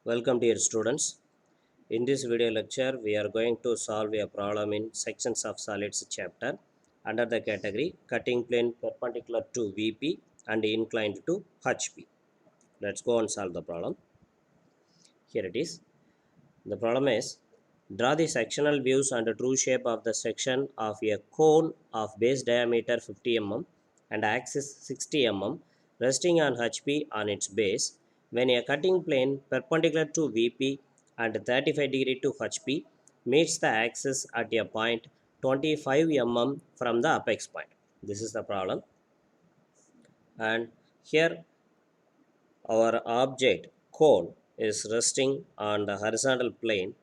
Welcome dear students. In this video lecture, we are going to solve a problem in sections of solids chapter under the category cutting plane perpendicular to VP and inclined to HP. Let's go and solve the problem. Here it is. The problem is draw the sectional views and true shape of the section of a cone of base diameter 50 mm and axis 60 mm resting on HP on its base when a cutting plane perpendicular to VP and 35 degree to HP meets the axis at a point 25 mm from the apex point. This is the problem, and here our object cone is resting on the horizontal plane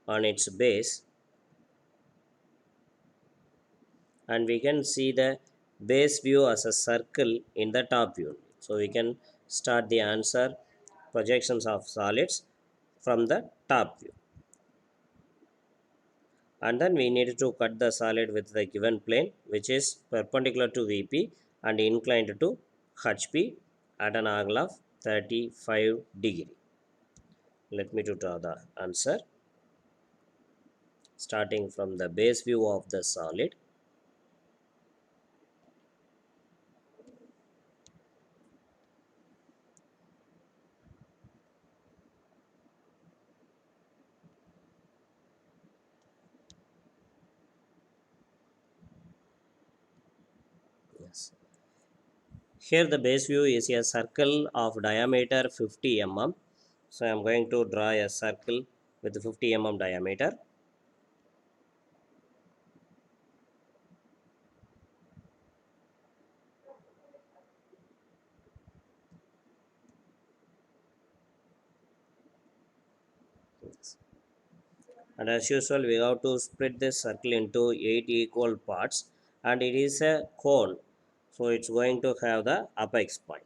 on its base, and we can see the base view as a circle in the top view. So we can start the answer projections of solids from the top view, and then we need to cut the solid with the given plane which is perpendicular to VP and inclined to HP at an angle of 35 degree. Let me to draw the answer starting from the base view of the solid. Yes. Here the base view is a circle of diameter 50 mm. So I am going to draw a circle with 50 mm diameter. And as usual, we have to split this circle into 8 equal parts, and it is a cone. So it's going to have the apex point.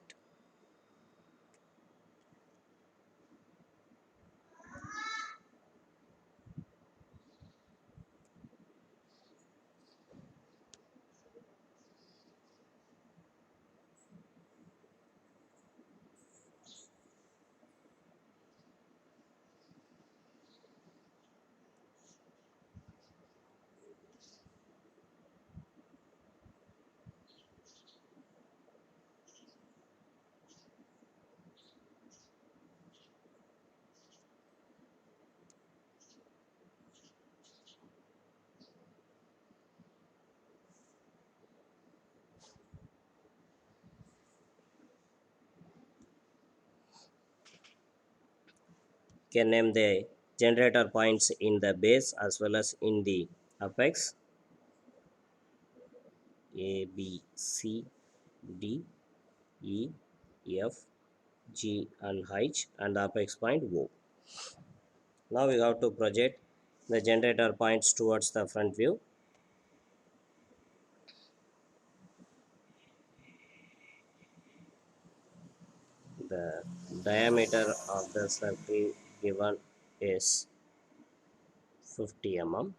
Can name the generator points in the base as well as in the apex. A, B, C, D, E, F, G and H, and the apex point O. Now we have to project the generator points towards the front view. The diameter of the circle given is 50 mm.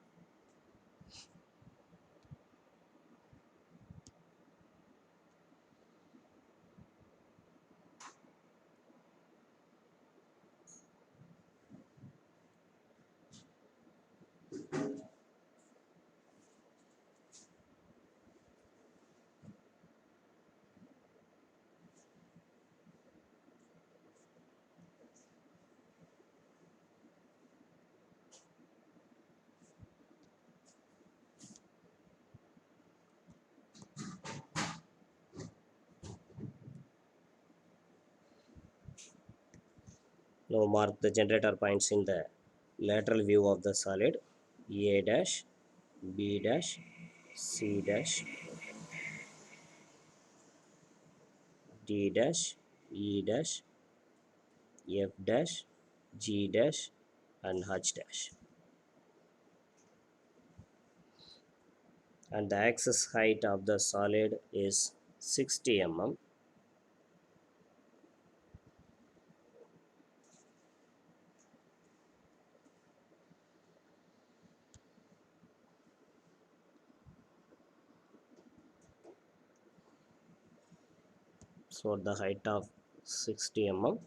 Now mark the generator points in the lateral view of the solid. A dash, B dash, C dash, D dash, E dash, F dash, G dash, and H dash. And the axis height of the solid is 60 mm. So at the height of 60 mm,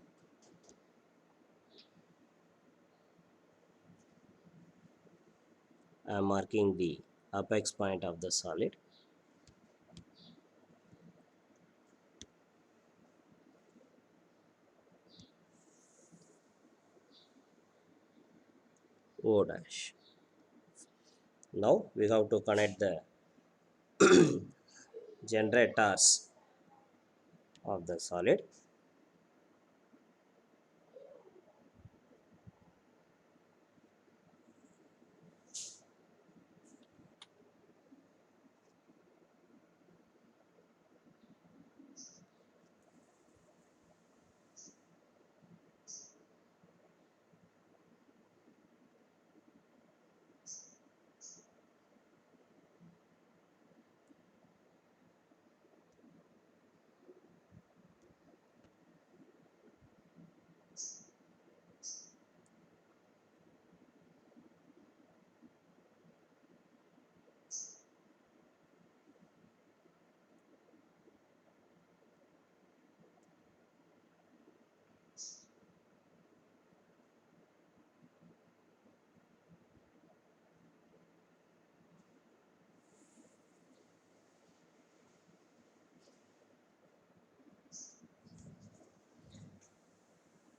I am marking the apex point of the solid. O dash. Now we have to connect the generators of the solid.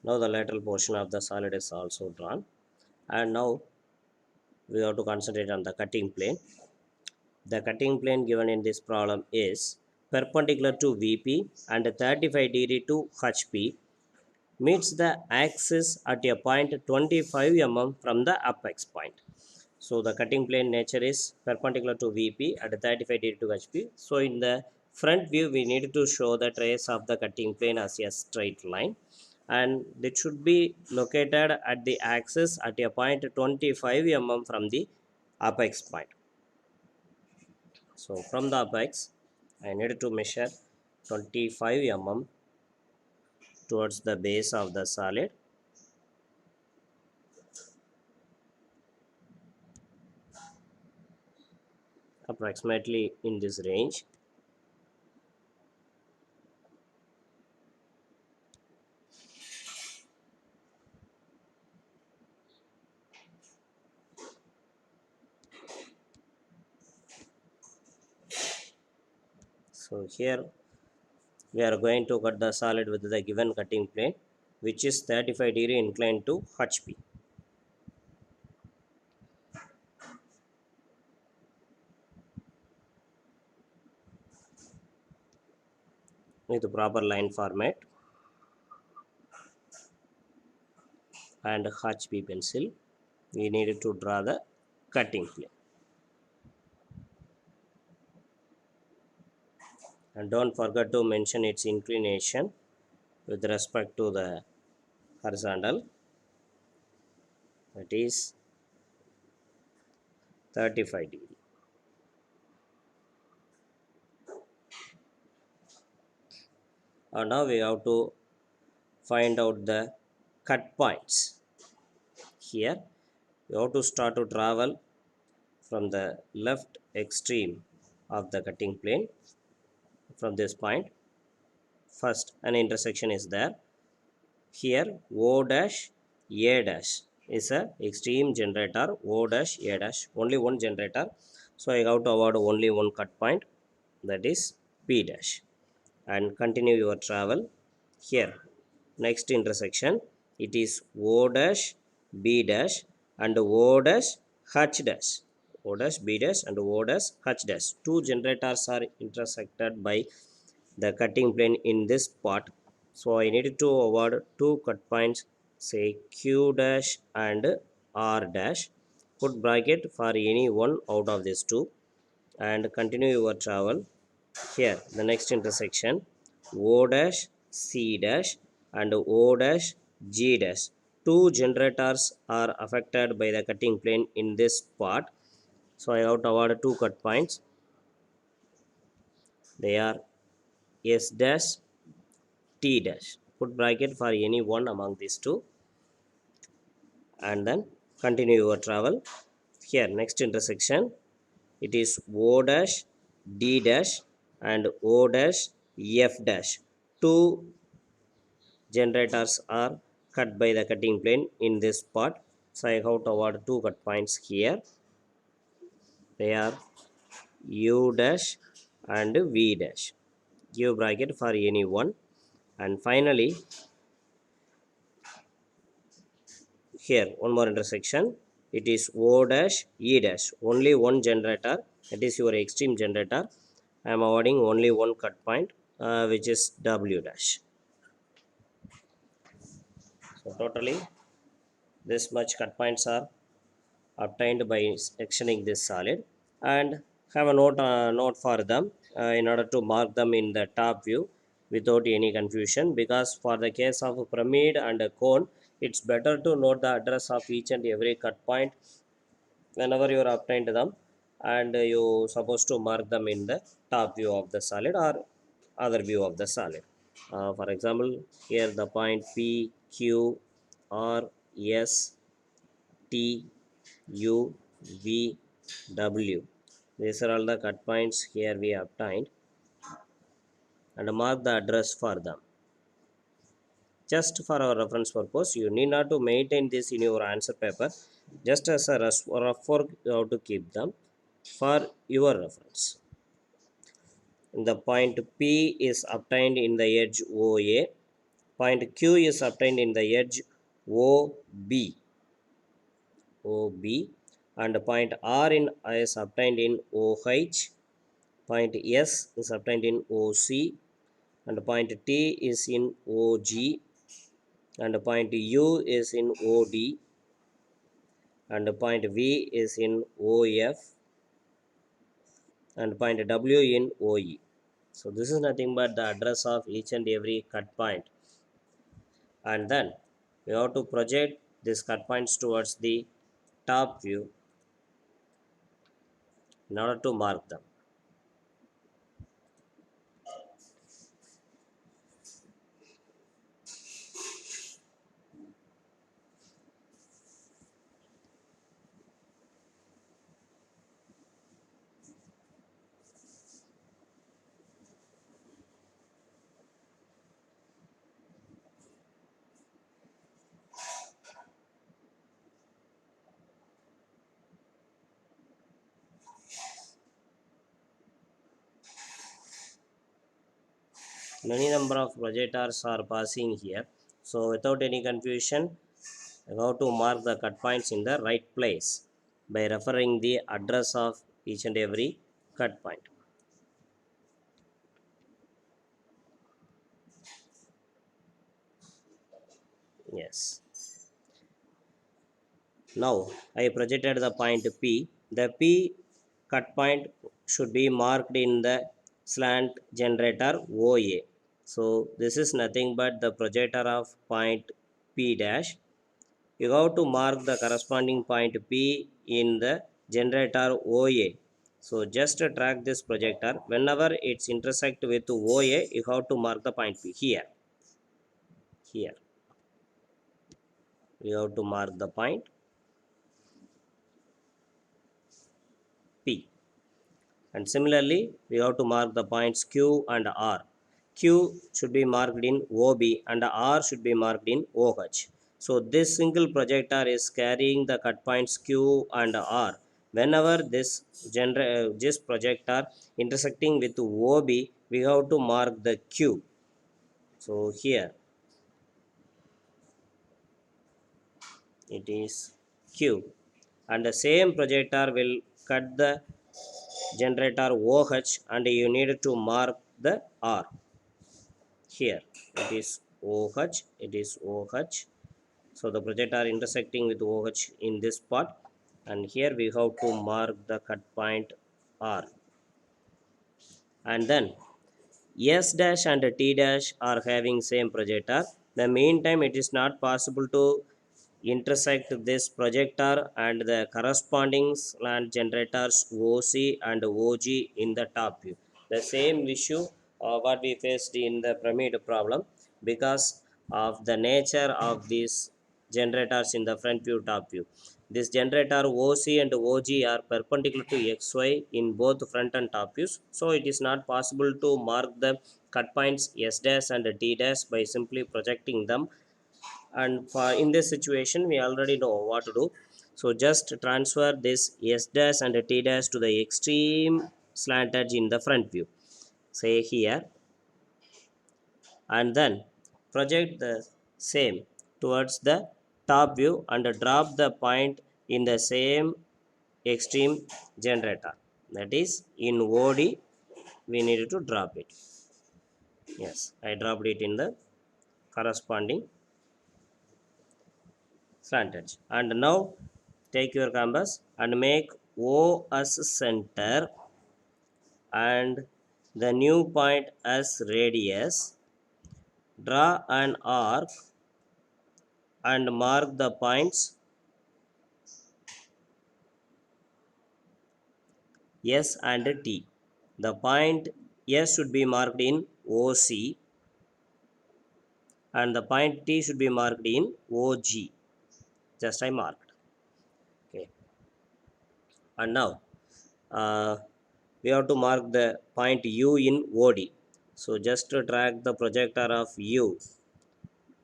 Now the lateral portion of the solid is also drawn, and now we have to concentrate on the cutting plane. The cutting plane given in this problem is perpendicular to VP and 35 degree to HP, meets the axis at a point 25 mm from the apex point. So the cutting plane nature is perpendicular to VP at 35 degree to HP. So in the front view, we need to show the trace of the cutting plane as a straight line, and it should be located at the axis at a point 25 mm from the apex point. So from the apex, I need to measure 25 mm towards the base of the solid. Approximately in this range. So here we are going to cut the solid with the given cutting plane, which is 35 degree inclined to HP. With the proper line format and HP pencil, we need to draw the cutting plane. And don't forget to mention its inclination with respect to the horizontal, that is 35 degree. And now we have to find out the cut points. Here we have to start to travel from the left extreme of the cutting plane. From this point, first an intersection is there. Here O dash A dash is a extreme generator. O dash A dash, only one generator, so I have to avoid only one cut point, that is P dash, and continue your travel. Here next intersection, it is O dash B dash and O dash H dash. O dash B dash and O dash H dash, two generators are intersected by the cutting plane in this part. So I needed to avoid two cut points, say Q dash and R dash. Put bracket for any one out of these two and continue your travel. Here the next intersection, O dash C dash and O dash G dash, two generators are affected by the cutting plane in this part. So I have to avoid two cut points. They are S dash T dash. Put bracket for any one among these two and then continue your travel. Here next intersection, it is O dash D dash and O dash F dash. two generators are cut by the cutting plane in this part. So I have to award two cut points here. They are U dash and V dash. Give bracket for any one. And finally, here one more intersection. It is O dash E dash. Only one generator. That is your extreme generator. I am awarding only one cut point, which is W dash. So totally, this much cut points are obtained by sectioning this solid, and have a note for them in order to mark them in the top view without any confusion, because for the case of a pyramid and a cone, it's better to note the address of each and every cut point whenever you are obtained them, and you supposed to mark them in the top view of the solid or other view of the solid. For example, here the point P, Q, R, S, T, U, V, W. These are all the cut points here we obtained, and mark the address for them. Just for our reference purpose, you need not to maintain this in your answer paper. Just as a rough work, you have to keep them for your reference. The point P is obtained in the edge OA. Point Q is obtained in the edge OB. And point R is obtained in OH. Point S is obtained in OC, and point T is in OG, and point U is in OD, and point V is in OF, and point W in OE. So this is nothing but the address of each and every cut point, and then we have to project these cut points towards the top view in order to mark them. Many number of projectors are passing here, so without any confusion, you have to mark the cut points in the right place by referring the address of each and every cut point. Yes. Now I projected the point P. The P cut point should be marked in the slant generator OA. So this is nothing but the projector of point P dash. You have to mark the corresponding point P in the generator OA. So just track this projector. Whenever it's intersect with OA, you have to mark the point P here. Here. You have to mark the point P. And similarly, we have to mark the points Q and R. Q should be marked in OB and R should be marked in OH. So this single projector is carrying the cut points Q and R. Whenever this projector intersecting with OB, we have to mark the Q. So here it is Q, and the same projector will cut the generator OH, and you need to mark the R. Here it is OH, it is OH. So the projector intersecting with OH in this part, and here we have to mark the cut point R. And then S dash and T dash are having same projector. The meantime, it is not possible to intersect this projector and the corresponding slant generators OC and OG in the top view. The same issue what we faced in the pyramid problem, because of the nature of these generators in the front view, top view. This generator OC and OG are perpendicular to XY in both front and top views, so it is not possible to mark the cut points S dash and T dash by simply projecting them. And for in this situation we already know what to do. So just transfer this S dash and T dash to the extreme slant edge in the front view, say here, and then project the same towards the top view and drop the point in the same extreme generator, that is in OD we needed to drop it. Yes, I dropped it in the corresponding slant edge. And now take your compass and make O as center and the new point as radius. Draw an arc and mark the points S and T. The point S should be marked in OC and the point T should be marked in OG. Just I marked. Okay. And now we have to mark the point U in OD. So just to drag the projector of U.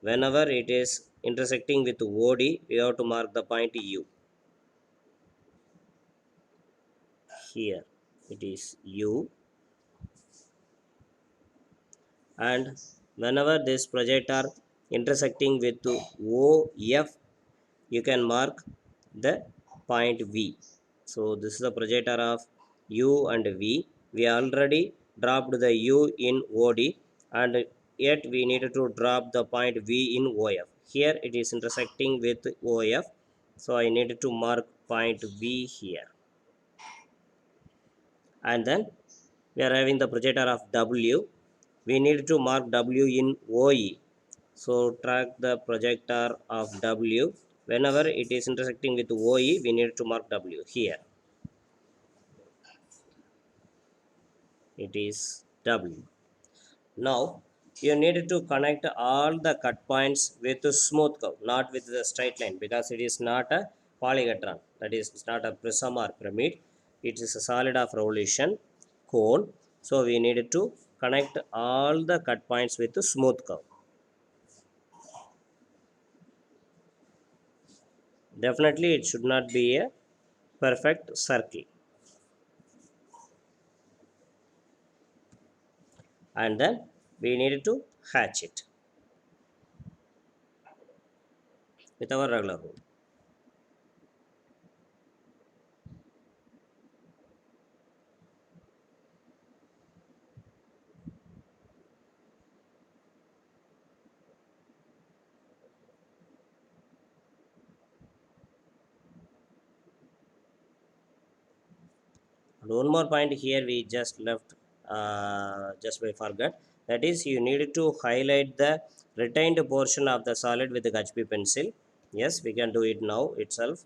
Whenever it is intersecting with OD, we have to mark the point U. Here it is U. And whenever this projector intersecting with OF, you can mark the point V. So this is the projector of U and V. We already dropped the U in OD and yet we needed to drop the point V in OF. Here it is intersecting with OF, so I needed to mark point V here. And then we are having the projector of W. We need to mark W in OE. So track the projector of W. Whenever it is intersecting with OE, we need to mark W here. It is W. Now you need to connect all the cut points with a smooth curve, not with the straight line, because it is not a polyhedron. That is, it's not a prism or pyramid. It is a solid of revolution cone. So we needed to connect all the cut points with a smooth curve. Definitely it should not be a perfect circle. And then we needed to hatch it with our regular rule. And one more point here we just left, just by forgot, that is you need to highlight the retained portion of the solid with the HB pencil. Yes, we can do it now itself.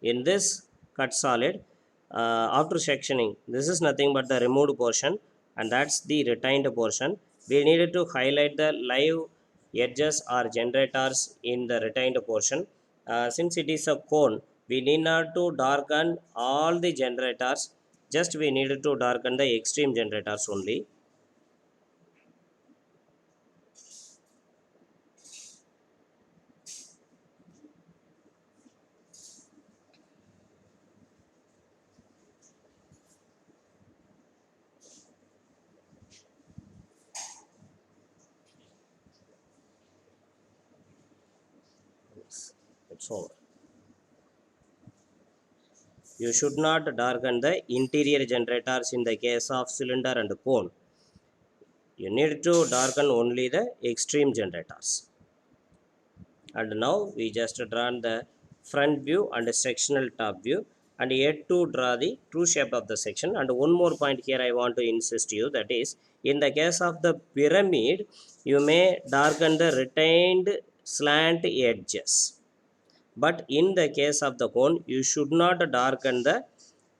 In this cut solid, after sectioning, this is nothing but the removed portion and that's the retained portion. We needed to highlight the live edges or generators in the retained portion. Since it is a cone, we need not to darken all the generators, just we needed to darken the extreme generators only. It's over. You should not darken the interior generators in the case of cylinder and cone. You need to darken only the extreme generators. And now we just drawn the front view and sectional top view and yet to draw the true shape of the section. And one more point here I want to insist you, that is in the case of the pyramid you may darken the retained slant edges, but in the case of the cone you should not darken the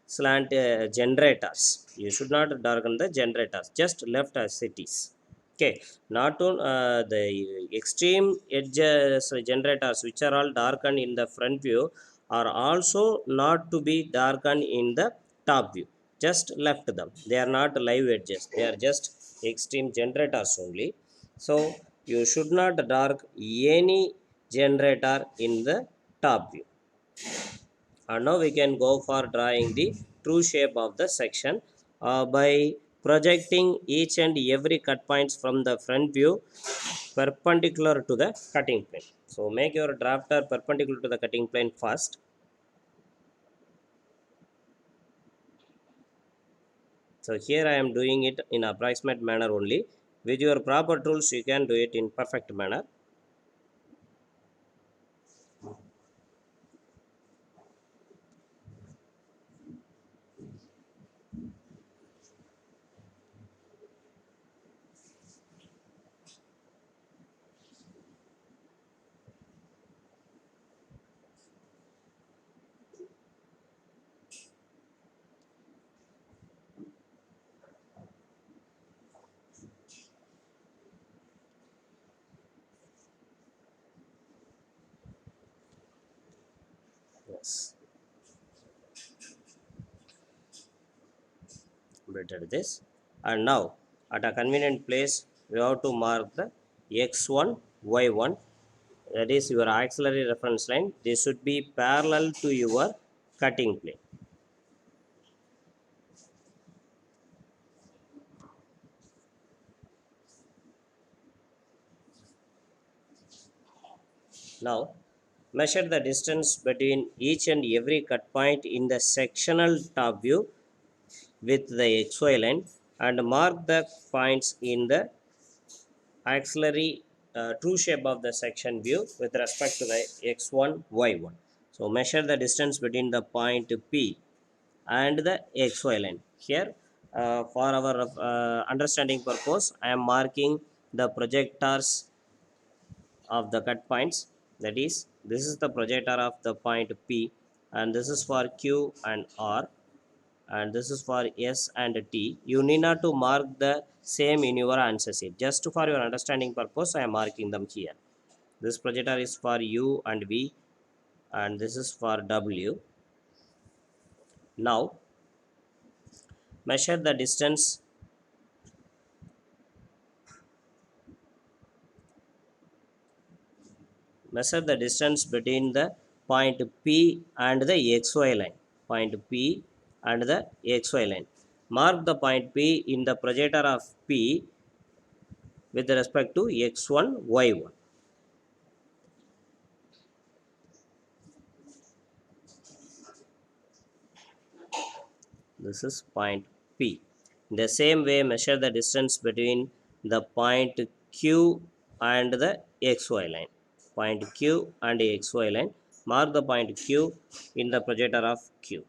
slant generators. You should not darken the generators, just left as it is. Okay, not on the extreme edges generators which are all darkened in the front view are also not to be darkened in the top view. just left them. They are not live edges, they are just extreme generators only. So you should not draw any generator in the top view. And now we can go for drawing the true shape of the section by projecting each and every cut points from the front view perpendicular to the cutting plane. So make your drafter perpendicular to the cutting plane first. So here I am doing it in approximate manner only. With your proper tools you can do it in perfect manner. Yes, better this. And now at a convenient place we have to mark the x1 y1, that is your auxiliary reference line. This should be parallel to your cutting plane. Now measure the distance between each and every cut point in the sectional top view with the xy line and mark the points in the auxiliary true shape of the section view with respect to the x1 y1. So measure the distance between the point P and the xy line. Here for our understanding purpose I am marking the projectors of the cut points, that is this is the projector of the point P and this is for Q and R and this is for S and T. You need not to mark the same in your answer sheet. Just for your understanding purpose I am marking them here. This projector is for U and V and this is for W. Now measure the distance between the point P and the XY line. Point P and the XY line. Mark the point P in the projector of P with respect to x1, y1. This is point P. In the same way, measure the distance between the point Q and the XY line. Point Q and XY line. Mark the point Q in the projector of Q.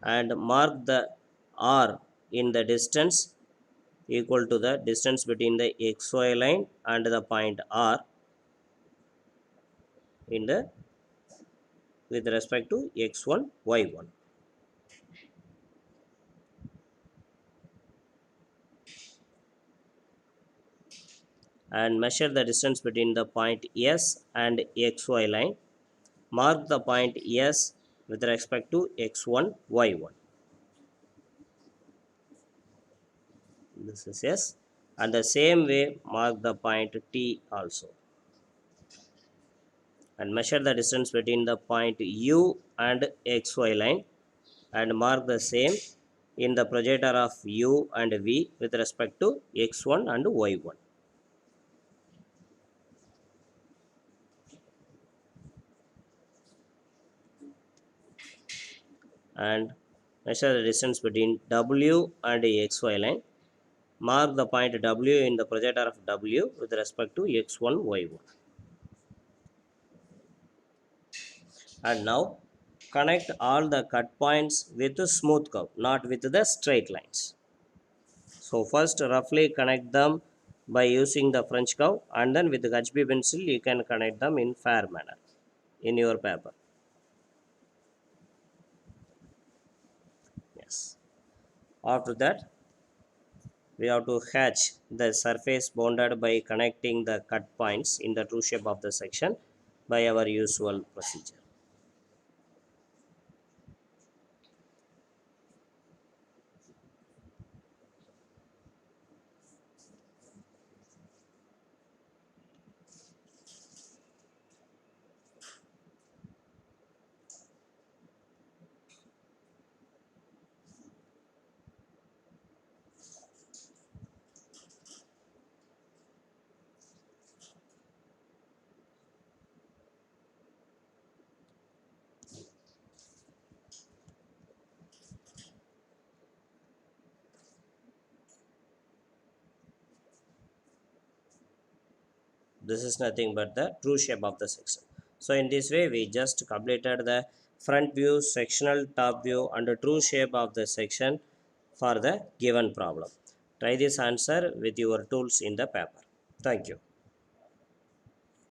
And mark the R in the distance equal to the distance between the XY line and the point R in the with respect to x1, y1. And measure the distance between the point S and XY line. Mark the point S with respect to x1, y1. This is S. And the same way mark the point T also. And measure the distance between the point U and XY line and mark the same in the projector of U and V with respect to x1 and y1. And measure the distance between W and XY line. Mark the point W in the projector of W with respect to x1, y1. And now connect all the cut points with a smooth curve, not with the straight lines. So first roughly connect them by using the French curve and then with the HB pencil you can connect them in fair manner in your paper. Yes. After that we have to hatch the surface bounded by connecting the cut points in the true shape of the section by our usual procedure. This is nothing but the true shape of the section. So in this way we just completed the front view, sectional top view and the true shape of the section for the given problem. Try this answer with your tools in the paper. Thank you.